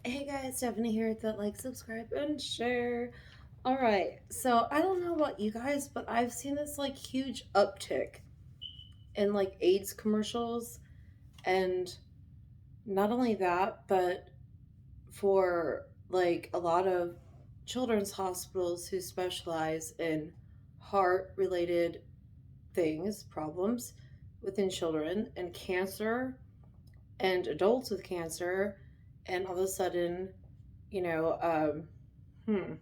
Hey guys, Stephanie here. That like, subscribe, and share. All right, so I don't know about you guys, but I've seen this like huge uptick in like AIDS commercials, and not only that, but for like a lot of children's hospitals who specialize in heart related things, problems within children, and cancer, and adults with cancer, and all of a sudden, you know, hmm,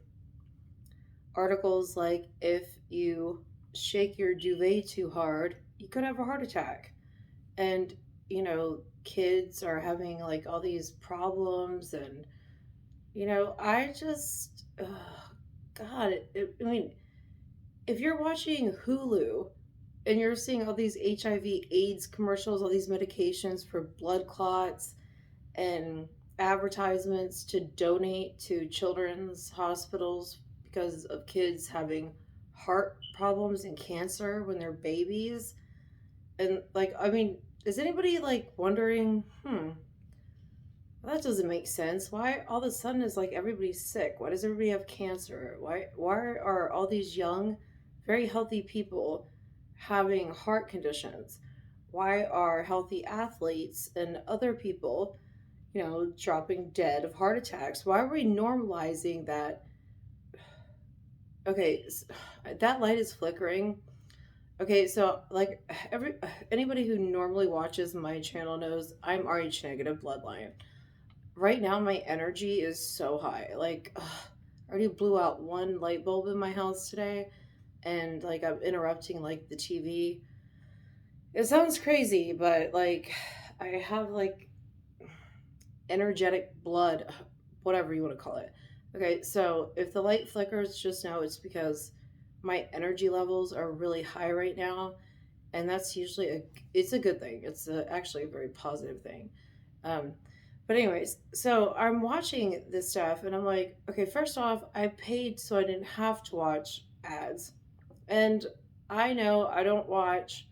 articles like if you shake your duvet too hard, you could have a heart attack. And, kids are having like all these problems. And, I just, God, I mean, if you're watching Hulu and you're seeing all these HIV AIDS commercials, all these medications for blood clots, and advertisements to donate to children's hospitals because of kids having heart problems and cancer when they're babies. And like, I mean, is anybody like wondering, that doesn't make sense. Why all of a sudden is like everybody's sick? Why does everybody have cancer? Why are all these young, very healthy people having heart conditions? Why are healthy athletes and other people, dropping dead of heart attacks? Why are we normalizing that? Okay, that light is flickering. Okay, so like every anybody who normally watches my channel knows I'm Rh negative bloodline. Right now, my energy is so high. Like, I already blew out one light bulb in my house today, and like I'm interrupting like the TV. It sounds crazy, but like I have like energetic blood, whatever you want to call it. Okay, so if the light flickers, just know it's because my energy levels are really high right now, and that's usually it's a good thing. It's actually a very positive thing. Um, but anyways, so I'm watching this stuff, and I'm like, okay, first off, I paid so I didn't have to watch ads, and I know I don't watch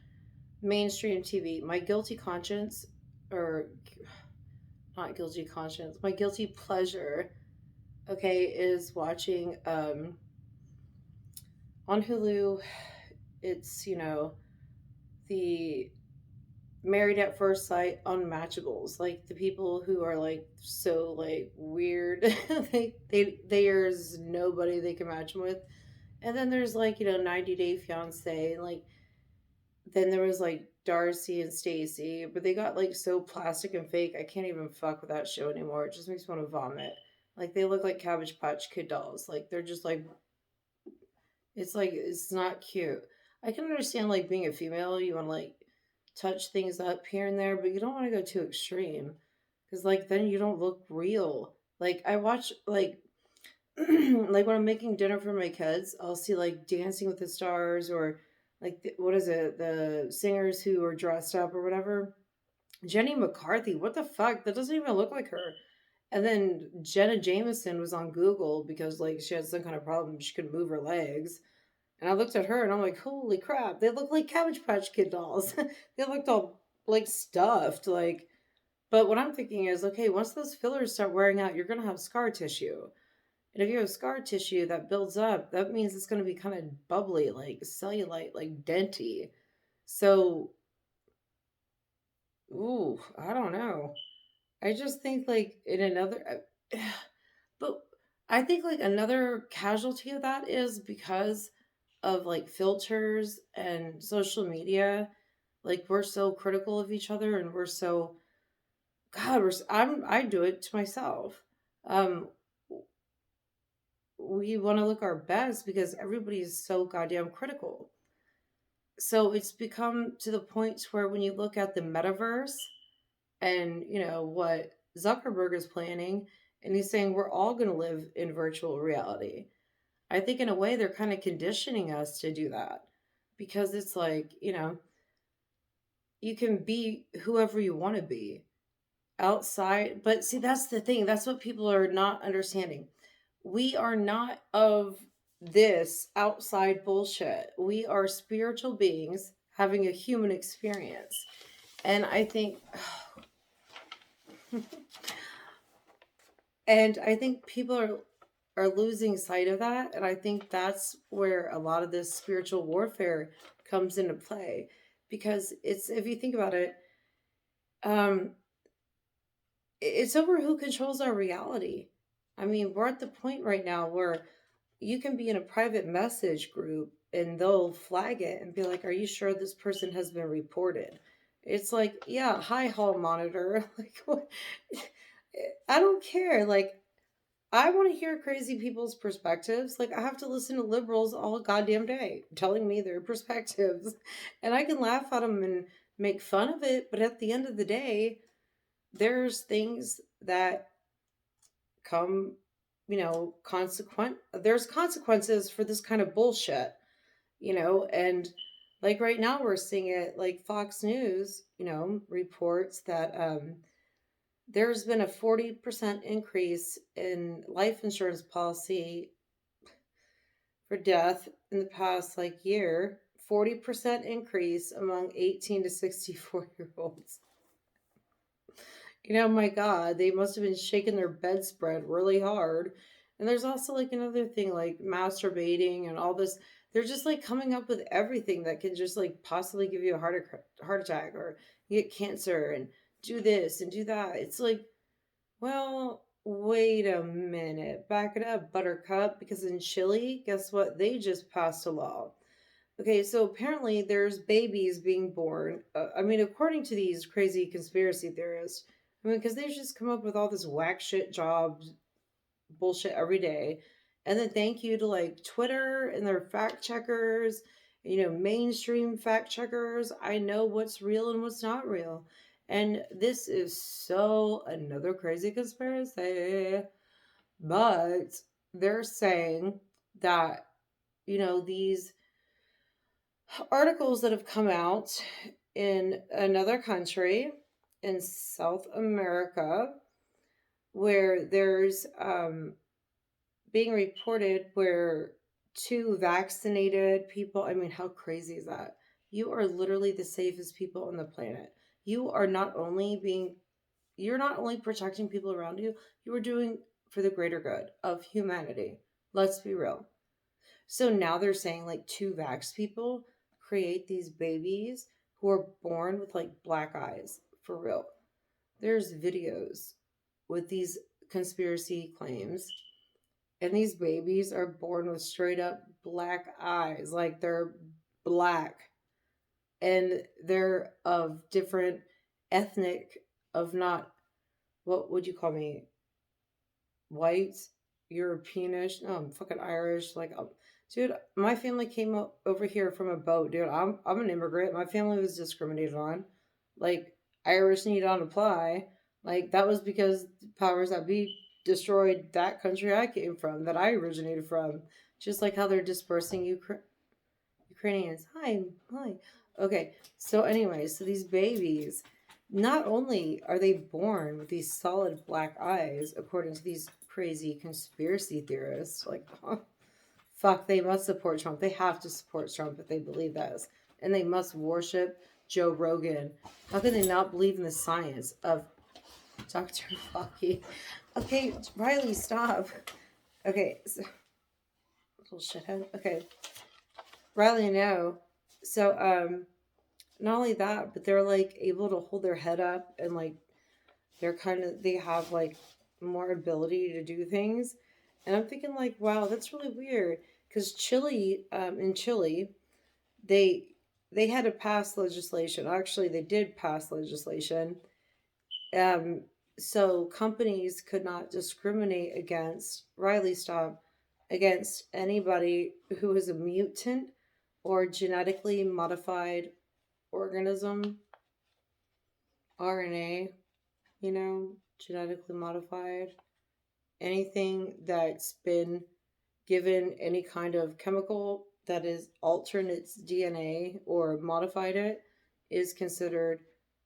mainstream TV. My guilty conscience, or not guilty conscience, my guilty pleasure, okay, is watching on Hulu. It's the Married at First Sight unmatchables, like the people who are like so like weird. There's nobody they can match them with. And then there's like 90 Day Fiance, and like then there was like Darcy and Stacy, but they got like so plastic and fake. I can't even fuck with that show anymore. It just makes me want to vomit. Like they look like Cabbage Patch Kid dolls. Like they're just like it's not cute. I can understand like being a female, you want to like touch things up here and there, but you don't want to go too extreme because like then you don't look real. Like I watch like like when I'm making dinner for my kids, I'll see like Dancing with the Stars, or like what is it, the singers who are dressed up or whatever. Jenny McCarthy, what the fuck? That doesn't even look like her. And then Jenna Jameson was on Google because like she had some kind of problem, she couldn't move her legs. And I looked at her and I'm like, holy crap, they look like Cabbage Patch Kid dolls. They looked all like stuffed, like. But what I'm thinking is, okay, once those fillers start wearing out, you're gonna have scar tissue. And if you have scar tissue that builds up, that means it's gonna be kind of bubbly, like cellulite, like denty. So, ooh, I don't know. I just think like in another, but I think like another casualty of that is because of like filters and social media. Like we're so critical of each other, and we're so, God, I do it to myself. Um, we want to look our best because everybody is so goddamn critical. So it's become to the point where when you look at the metaverse and what Zuckerberg is planning, and he's saying we're all going to live in virtual reality. I think in a way they're kind of conditioning us to do that because it's like, you can be whoever you want to be outside. But see, that's the thing. That's what people are not understanding. We are not of this outside bullshit. We are spiritual beings having a human experience. And I think And I think people are losing sight of that, and I think that's where a lot of this spiritual warfare comes into play, because it's, if you think about it, um it's over who controls our reality. I mean, we're at the point right now where you can be in a private message group and they'll flag it and be like, "Are you sure this person has been reported?" It's like, "Yeah, hi, hall monitor." Like, what? I don't care. Like, I want to hear crazy people's perspectives. Like, I have to listen to liberals all goddamn day telling me their perspectives, and I can laugh at them and make fun of it. But at the end of the day, there's things that come, there's consequences for this kind of bullshit, and like right now we're seeing it, like Fox News, reports that there's been a 40% increase in life insurance policy for death in the past like year. 40% increase among 18 to 64-year olds. My God, they must have been shaking their bedspread really hard. And there's also like another thing, like masturbating and all this. They're just like coming up with everything that can just like possibly give you a heart attack, or you get cancer, and do this and do that. It's like, well, wait a minute, back it up, Buttercup, because in Chile, guess what? They just passed a law. Okay, so apparently there's babies being born. I mean, according to these crazy conspiracy theorists, I mean, because they just come up with all this whack shit jobs bullshit every day. And then thank you to like Twitter and their fact checkers, mainstream fact checkers. I know what's real and what's not real. And this is so another crazy conspiracy. But they're saying that, these articles that have come out in another country in South America, where there's being reported where two vaccinated people, I mean, how crazy is that? You are literally the safest people on the planet. You are not only being, you're not only protecting people around you, you are doing for the greater good of humanity. Let's be real. So now they're saying like two vax people create these babies who are born with like black eyes. For real. There's videos with these conspiracy claims, and these babies are born with straight up black eyes. Like they're black, and they're of different ethnic, of not, what would you call me? White, Europeanish. No, I'm fucking Irish. Like, dude, my family came over here from a boat, dude. I'm an immigrant. My family was discriminated on. Like, Irish need not apply. Like, that was because the powers that be destroyed that country I came from, that I originated from. Just like how they're dispersing Ukrainians. Hi, hi. Okay, so anyway, so these babies, not only are they born with these solid black eyes, according to these crazy conspiracy theorists, like, fuck, they must support Trump. They have to support Trump if they believe that. And they must worship Joe Rogan. How can they not believe in the science of Dr. Fauci? Okay, Riley, stop. Okay, so, little shithead. Okay, Riley, no. So, not only that, but they're like able to hold their head up, and like they have like more ability to do things. And I'm thinking like, wow, that's really weird, because in Chile, they they had to pass legislation. Actually, they did pass legislation. Um, so companies could not discriminate against, Riley, stop, against anybody who is a mutant or genetically modified organism, RNA, genetically modified, anything that's been given any kind of chemical that is altered its DNA or modified it, is considered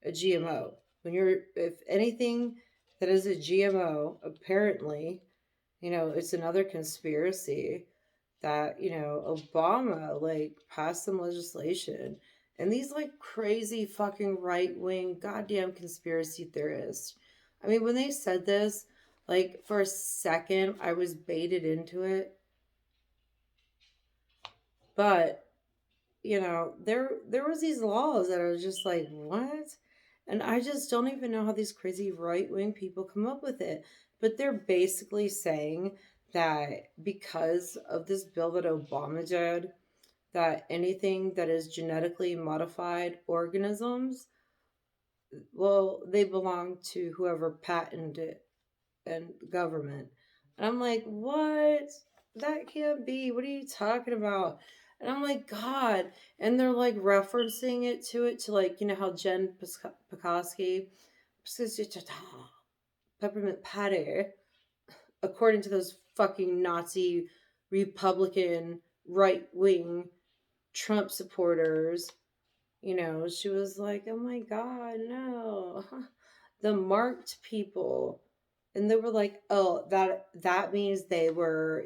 a GMO. If anything that is a GMO, apparently, it's another conspiracy that, Obama like passed some legislation, and these like crazy fucking right wing goddamn conspiracy theorists. I mean, when they said this, Like for a second, I was baited into it, but there was these laws that I was just like, what? And I just don't even know how these crazy right wing people come up with it. But they're basically saying that because of this bill that Obama did, that anything that is genetically modified organisms, well, they belong to whoever patented it and government. And I'm like, what? That can't be. What are you talking about? And I'm like, God. And they're like referencing it to like, how Jen Pikoski, peppermint patty, according to those fucking Nazi Republican right wing Trump supporters, she was like, oh my God, no. The marked people. And they were like, oh, that means they were,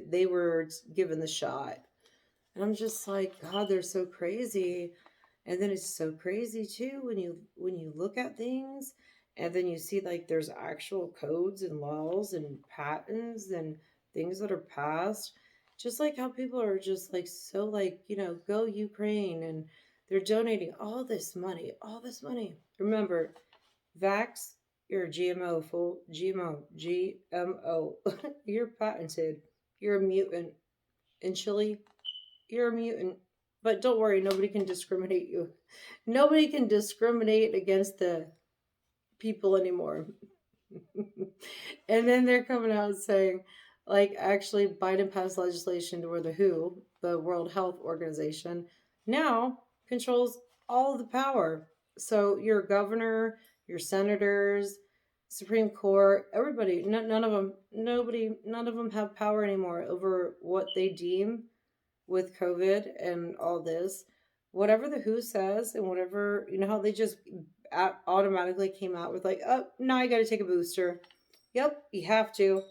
they were given the shot. And I'm just like, God, they're so crazy. And then it's so crazy too when you look at things and then you see like there's actual codes and laws and patents and things that are passed. Just like how people are just like so like, go Ukraine, and they're donating all this money, all this money. Remember, Vax, you're a GMO, full GMO, GMO. You're patented. You're a mutant. In Chile, you're a mutant. But don't worry, nobody can discriminate you. Nobody can discriminate against the people anymore. And then they're coming out saying, like, actually, Biden passed legislation to where the WHO, the World Health Organization, now controls all of the power. So your governor, your senators, Supreme Court, everybody, none of them, none of them have power anymore over what they deem with COVID and all this. Whatever the WHO says, and whatever, how they just automatically came out with, like, oh, now you got to take a booster. Yep, you have to.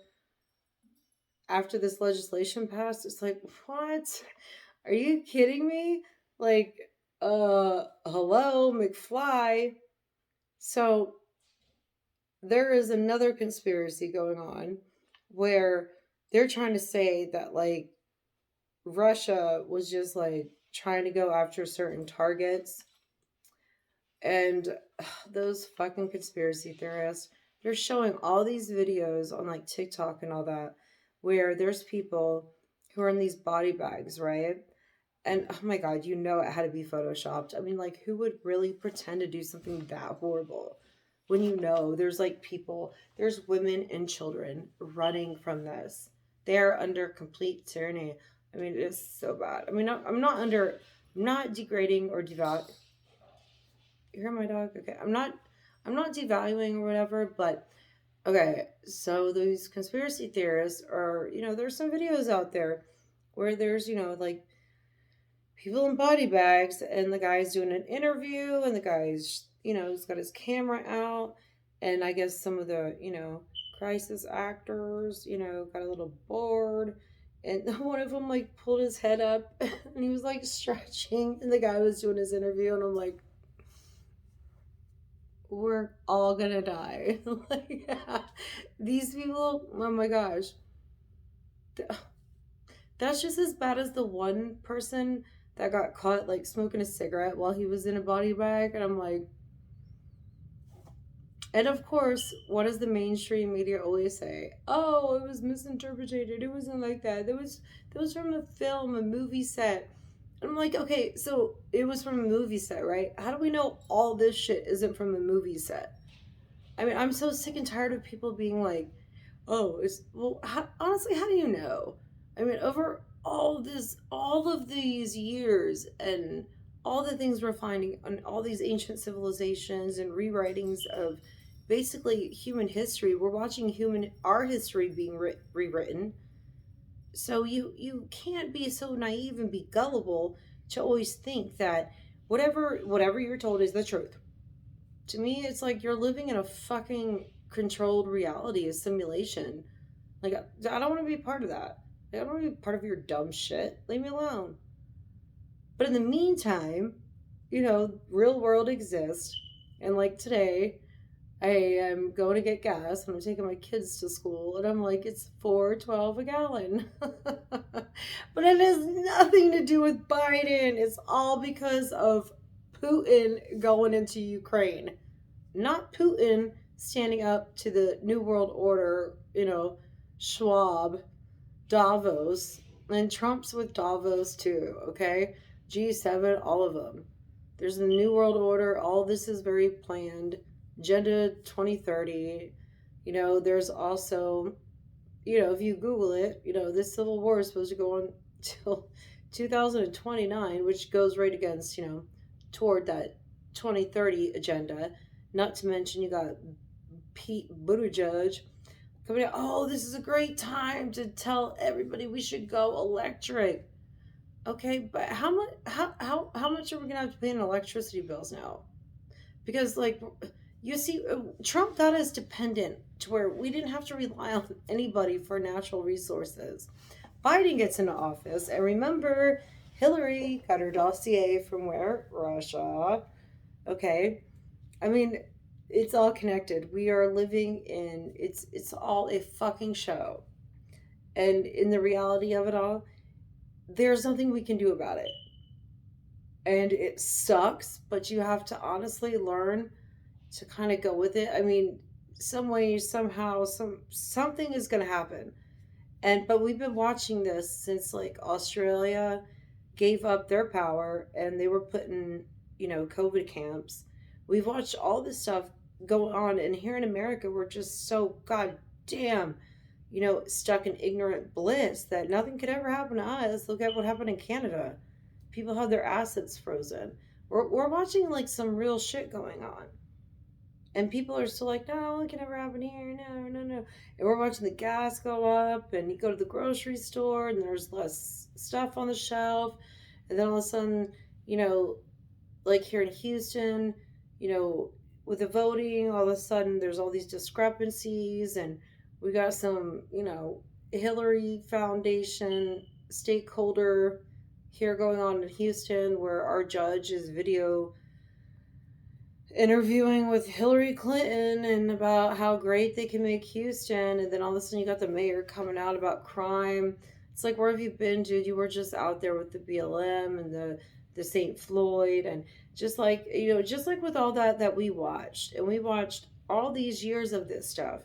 After this legislation passed, it's like, what? Are you kidding me? Like, hello, McFly. So there is another conspiracy going on where they're trying to say that, like, Russia was just like trying to go after certain targets. And those fucking conspiracy theorists, they're showing all these videos on like TikTok and all that, where there's people who are in these body bags, right? And oh my God, it had to be photoshopped. I mean, like, who would really pretend to do something that horrible when there's like people, there's women and children running from this? They're under complete tyranny. I mean, it's so bad. I mean, I'm not degrading or devaluing. You hear my dog? Okay, I'm not devaluing or whatever, but okay. So these conspiracy theorists are, there's some videos out there where there's, like people in body bags, and the guy's doing an interview, and the guy's, he's got his camera out, and I guess some of the, crisis actors, got a little bored, and one of them like pulled his head up and he was like stretching, and the guy was doing his interview, and I'm like, we're all gonna die. Like, yeah. These people, oh my gosh, that's just as bad as the one person that got caught like smoking a cigarette while he was in a body bag. And I'm like, and of course, what does the mainstream media always say? Oh, it was misinterpreted. It wasn't like that. That was from a film, a movie set. And I'm like, okay, so it was from a movie set, right? How do we know all this shit isn't from a movie set? I mean, I'm so sick and tired of people being like, oh, honestly, how do you know? I mean, over all of these years, and all the things we're finding on all these ancient civilizations and rewritings of basically human history, we're watching our history being rewritten. So you can't be so naive and be gullible to always think that whatever you're told is the truth. To me, it's like you're living in a fucking controlled reality, a simulation. Like, I don't want to be part of that. I don't want to be part of your dumb shit. Leave me alone. But in the meantime, real world exists. And like today, I am going to get gas and I'm taking my kids to school and I'm like, it's 4.12 a gallon. But it has nothing to do with Biden. It's all because of Putin going into Ukraine. Not Putin standing up to the New World Order, Schwab, Davos, and Trump's with Davos too, okay? G7, all of them. There's the New World Order. All this is very planned. Agenda 2030. There's also, if you Google it, this civil war is supposed to go on till 2029, which goes right against, toward that 2030 agenda. Not to mention, you got Pete Buttigieg coming out. Oh, this is a great time to tell everybody we should go electric. Okay, but how much are we gonna have to pay in electricity bills now? Because like you see, Trump got us dependent to where we didn't have to rely on anybody for natural resources. Biden gets into office, and remember, Hillary got her dossier from where? Russia. Okay, I mean, it's all connected. We are living in it's all a fucking show. And in the reality of it all, there's nothing we can do about it. And it sucks, but you have to honestly learn to kind of go with it. I mean, some way, somehow, something is going to happen. But we've been watching this since like Australia gave up their power and they were put in, COVID camps. We've watched all this stuff go on, and here in America, we're just so goddamn, stuck in ignorant bliss that nothing could ever happen to us. Look at what happened in Canada. People had their assets frozen. We're watching like some real shit going on. And people are still like, no, it can never happen here. No, no, no. And we're watching the gas go up, and you go to the grocery store, and there's less stuff on the shelf. And then all of a sudden, you know, like here in Houston, you know, with the voting, all of a sudden there's all these discrepancies, and we got some, Hillary Foundation stakeholder here going on in Houston where our judge is video interviewing with Hillary Clinton and about how great they can make Houston, and then all of a sudden you got the mayor coming out about crime. It's like, where have you been, dude? You were just out there with the BLM and the St. Floyd, and just like with all that we watched, and we watched all these years of this stuff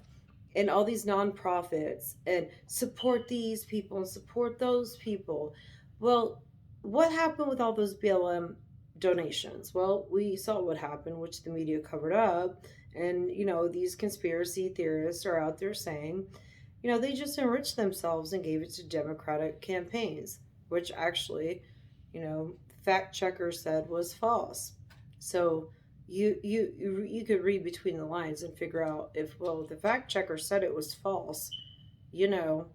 and all these nonprofits and support these people and support those people. Well, what happened with all those BLM donations? Well, we saw what happened, which the media covered up. And, these conspiracy theorists are out there saying, they just enriched themselves and gave it to Democratic campaigns, which actually, fact checkers said was false. So you could read between the lines and figure out if, well, the fact checker said it was false, you know.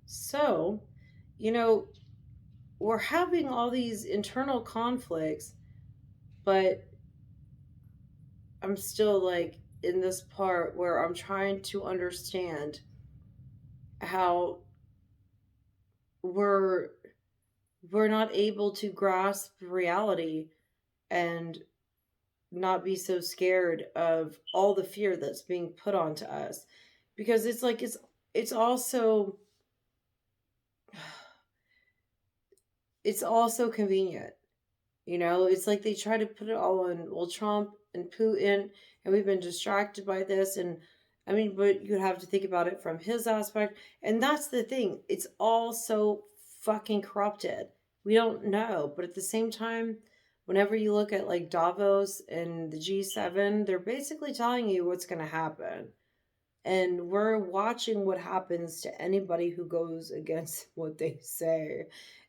So, you know, we're having all these internal conflicts, but I'm still like in this part where I'm trying to understand how we're we're not able to grasp reality and not be so scared of all the fear that's being put onto us, because it's like it's also it's also convenient. It's like they try to put it all on, well, Trump and Putin, and we've been distracted by this. And I mean, but you have to think about it from his aspect. And that's the thing. It's all so fucking corrupted. We don't know. But at the same time, whenever you look at like Davos and the G7, they're basically telling you what's going to happen. And we're watching what happens to anybody who goes against what they say.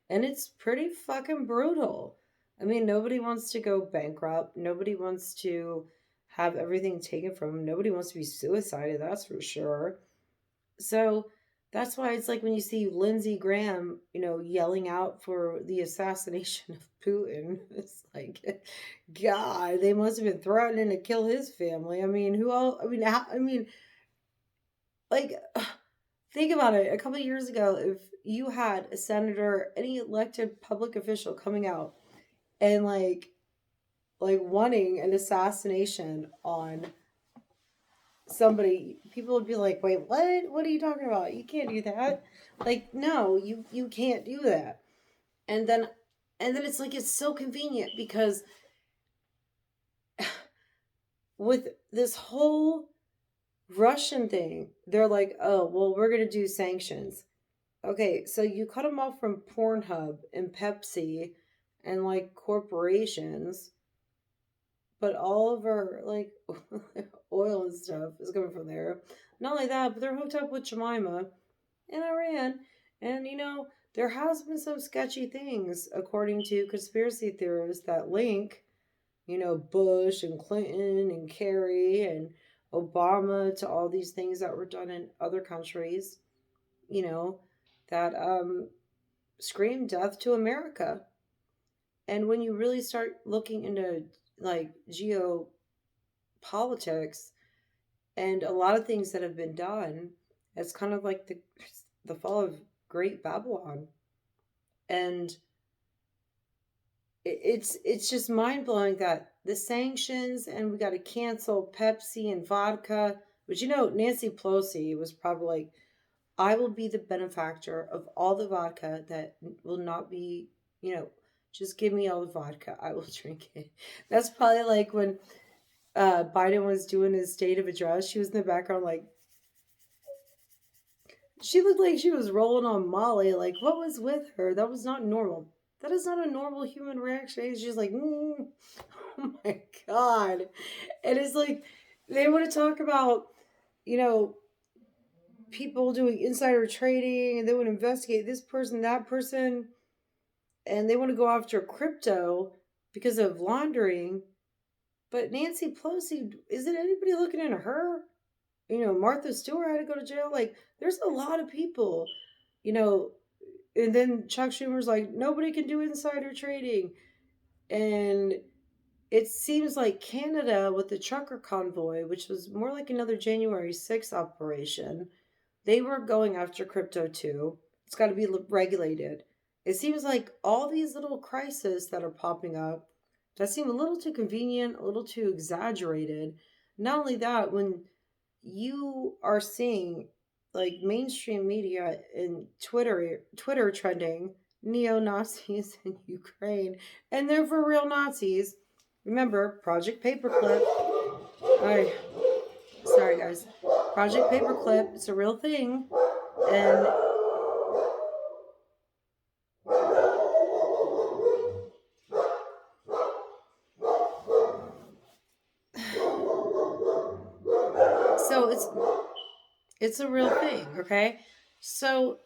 And it's pretty fucking brutal. I mean, nobody wants to go bankrupt. Nobody wants to have everything taken from them. Nobody wants to be suicided, that's for sure. So that's why it's like when you see Lindsey Graham, yelling out for the assassination of Putin, it's like, God, they must have been threatening to kill his family. I mean, who else? Like, think about it. A couple of years ago, if you had a senator, any elected public official coming out and like like wanting an assassination on somebody, people would be like, "Wait, what? What are you talking about? You can't do that." Like, no, you can't do that. And then it's like it's so convenient because with this whole Russian thing, they're like, "Oh, well, we're going to do sanctions." Okay, so you cut them off from Pornhub and Pepsi and like corporations, but all of our like oil and stuff is coming from there. Not only that, but they're hooked up with Jemima in Iran. And there has been some sketchy things according to conspiracy theorists that link, Bush and Clinton and Kerry and Obama to all these things that were done in other countries, you know, that scream death to America. And when you really start looking into like geopolitics and a lot of things that have been done, it's kind of like the fall of Great Babylon. And it's just mind blowing that the sanctions and we got to cancel Pepsi and vodka. But Nancy Pelosi was probably like, I will be the benefactor of all the vodka that will not be, just give me all the vodka. I will drink it. That's probably like when Biden was doing his state of address. She was in the background, like, she looked like she was rolling on Molly. Like, what was with her? That was not normal. That is not a normal human reaction. She's like, oh my God. And it's like, they want to talk about, you know, people doing insider trading and they want to investigate this person, that person, and they want to go after crypto because of laundering. But Nancy Pelosi, isn't anybody looking into her? Martha Stewart had to go to jail. Like, there's a lot of people, you know, and then Chuck Schumer's like, nobody can do insider trading. And it seems like Canada with the trucker convoy, which was more like another January 6th operation, they were going after crypto too. It's got to be regulated. It seems like all these little crises that are popping up that seem a little too convenient, a little too exaggerated. Not only that, when you are seeing like mainstream media and Twitter trending neo Nazis in Ukraine, and they're for real Nazis. Remember Project Paperclip. I sorry guys. Project Paperclip. It's a real thing, and so it's a real thing. Okay, so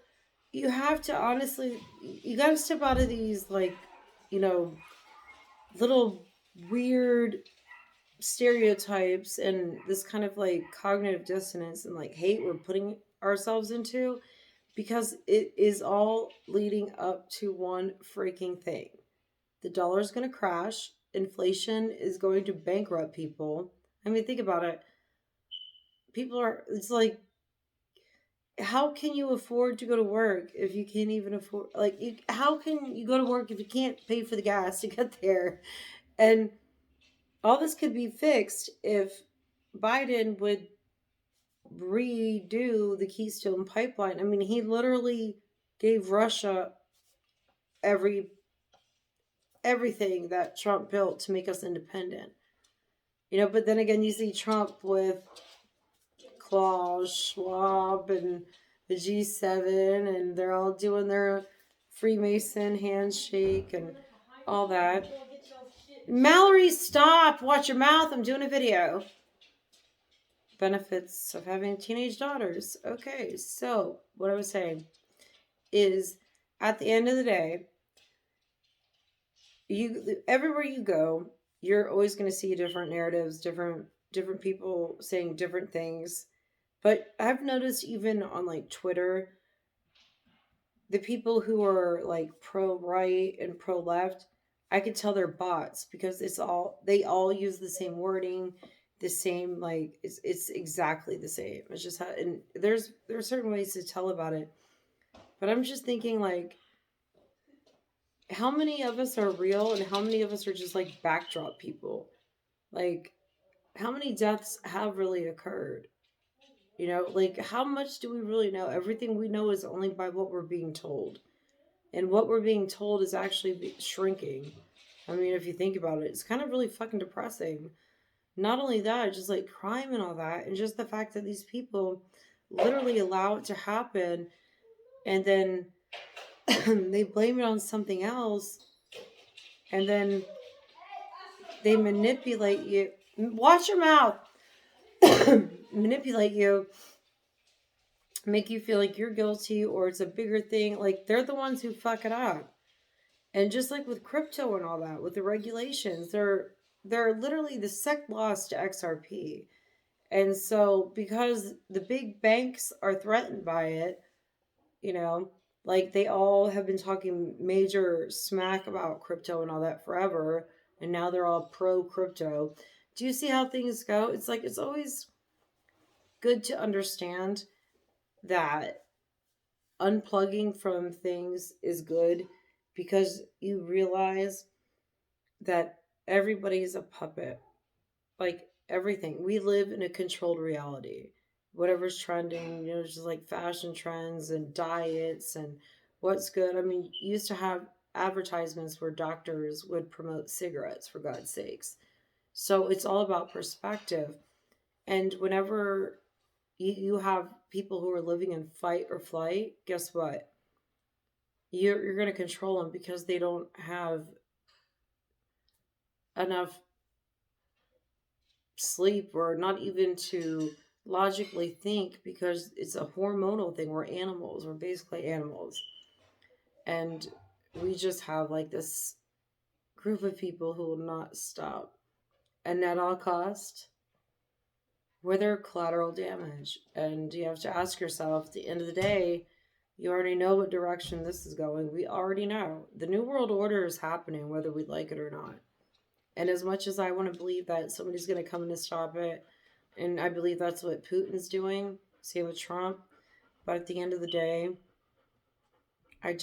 you have to honestly, you got to step out of these like, you know, little weird stereotypes and this kind of like cognitive dissonance and like hate we're putting ourselves into, because it is all leading up to one freaking thing. The dollar's going to crash, inflation is going to bankrupt people. I mean, think about it. People are, it's like, how can you afford to go to work if you can't even afford, like, how can you go to work if you can't pay for the gas to get there? And all this could be fixed if Biden would redo the Keystone pipeline. I mean, he literally gave Russia every everything that Trump built to make us independent. But then again, you see Trump with Klaus Schwab and the G7, and they're all doing their Freemason handshake and all that. Mallory, stop! Watch your mouth. I'm doing a video. Benefits of having teenage daughters. Okay, so what I was saying is, at the end of the day, everywhere you go, you're always going to see different narratives, different people saying different things. But I've noticed even on like Twitter, the people who are like pro right and pro left, I could tell they're bots because they all use the same wording, the same, like, it's exactly the same. It's just how, and there are certain ways to tell about it. But I'm just thinking, like, how many of us are real and how many of us are just like backdrop people? Like, how many deaths have really occurred? You know, like, how much do we really know? Everything we know is only by what we're being told. And what we're being told is actually shrinking. I mean, if you think about it, it's kind of really fucking depressing. Not only that, just like crime and all that, and just the fact that these people literally allow it to happen and then they blame it on something else and then they manipulate you. Watch your mouth. Manipulate you, make you feel like you're guilty or it's a bigger thing. Like they're the ones who fuck it up. And just like with crypto and all that, with the regulations, they're literally the sec loss to XRP. And so because the big banks are threatened by it, you know, like they all have been talking major smack about crypto and all that forever, and now they're all pro crypto. Do you see how things go? It's like it's always good to understand that unplugging from things is good because you realize that everybody's a puppet. Like everything. We live in a controlled reality. Whatever's trending, you know, just like fashion trends and diets and what's good. I mean, you used to have advertisements where doctors would promote cigarettes, for God's sakes. So it's all about perspective. And whenever you have people who are living in fight or flight, guess what? You're going to control them because they don't have enough sleep or not even to logically think because it's a hormonal thing. We're animals. We're basically animals. And we just have like this group of people who will not stop. And at all cost, where there collateral damage. And you have to ask yourself at the end of the day, you already know what direction this is going. We already know. The New World Order is happening whether we like it or not. And as much as I want to believe that somebody's going to come in to stop it, and I believe that's what Putin's doing, same with Trump, but at the end of the day, I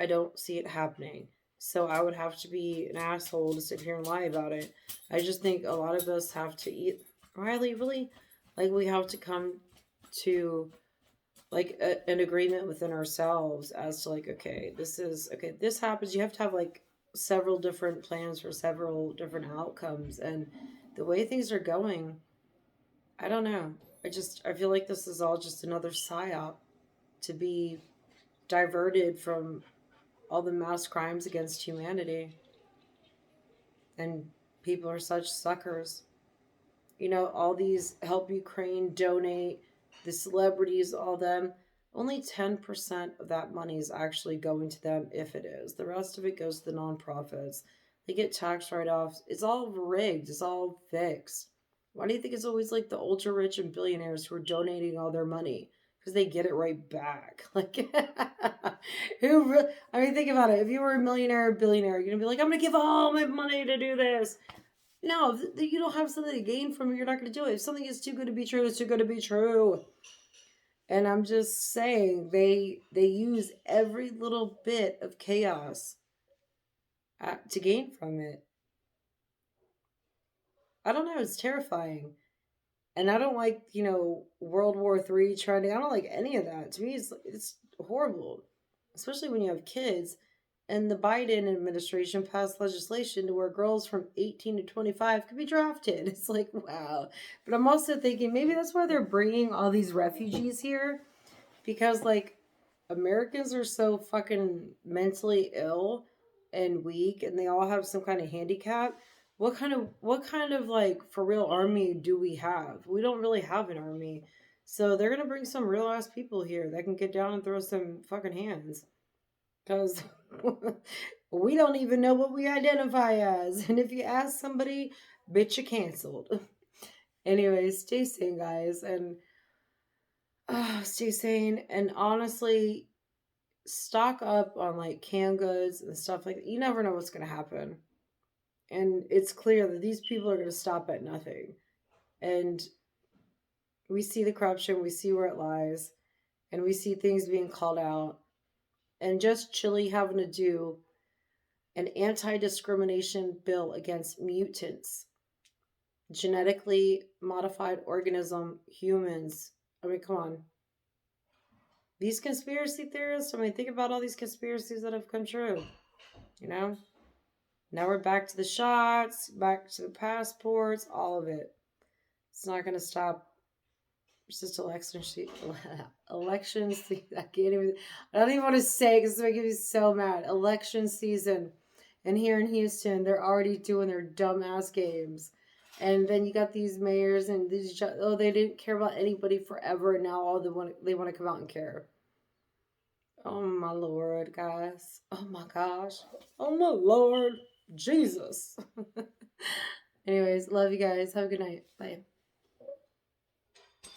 don't see it happening. So I would have to be an asshole to sit here and lie about it. I just think a lot of us have to eat, Riley, really, like we have to come to like an agreement within ourselves as to like, okay, this happens. You have to have like several different plans for several different outcomes, and the way things are going, I don't know. I feel like this is all just another psyop to be diverted from all the mass crimes against humanity, and people are such suckers. You know, all these help Ukraine, donate, the celebrities, all them. Only 10% of that money is actually going to them, if it is. The rest of it goes to the nonprofits. They get tax write offs. It's all rigged, it's all fixed. Why do you think it's always like the ultra rich and billionaires who are donating all their money? Because they get it right back. Like, I mean, think about it. If you were a millionaire or billionaire, you're going to be like, I'm going to give all my money to do this. No, if you don't have something to gain from it, you're not going to do it. If something is too good to be true, it's too good to be true. And I'm just saying, they use every little bit of chaos to gain from it. I don't know. It's terrifying, and I don't like World War III trending. I don't like any of that. To me, it's horrible, especially when you have kids. And the Biden administration passed legislation to where girls from 18 to 25 could be drafted. It's like, wow. But I'm also thinking maybe that's why they're bringing all these refugees here. Because, like, Americans are so fucking mentally ill and weak and they all have some kind of handicap. What kind of like for real army do we have? We don't really have an army. So they're gonna bring some real ass people here that can get down and throw some fucking hands. Because we don't even know what we identify as. And if you ask somebody, bitch, you canceled. Anyway, stay sane, guys. And stay sane. And honestly, stock up on like canned goods and stuff like that. You never know what's going to happen. And it's clear that these people are going to stop at nothing. And we see the corruption, we see where it lies, and we see things being called out. And just Chile having to do an anti-discrimination bill against mutants, genetically modified organism, humans. I mean, come on. These conspiracy theorists, I mean, think about all these conspiracies that have come true, you know? Now we're back to the shots, back to the passports, all of it. It's not going to stop. It's just elections. I can't even. I don't even want to say because it's making me so mad. Election season, and here in Houston, they're already doing their dumbass games, and then you got these mayors and these. Oh, they didn't care about anybody forever, and now all they want to come out and care. Oh my lord, guys! Oh my gosh! Oh my lord, Jesus! Anyways, love you guys. Have a good night. Bye.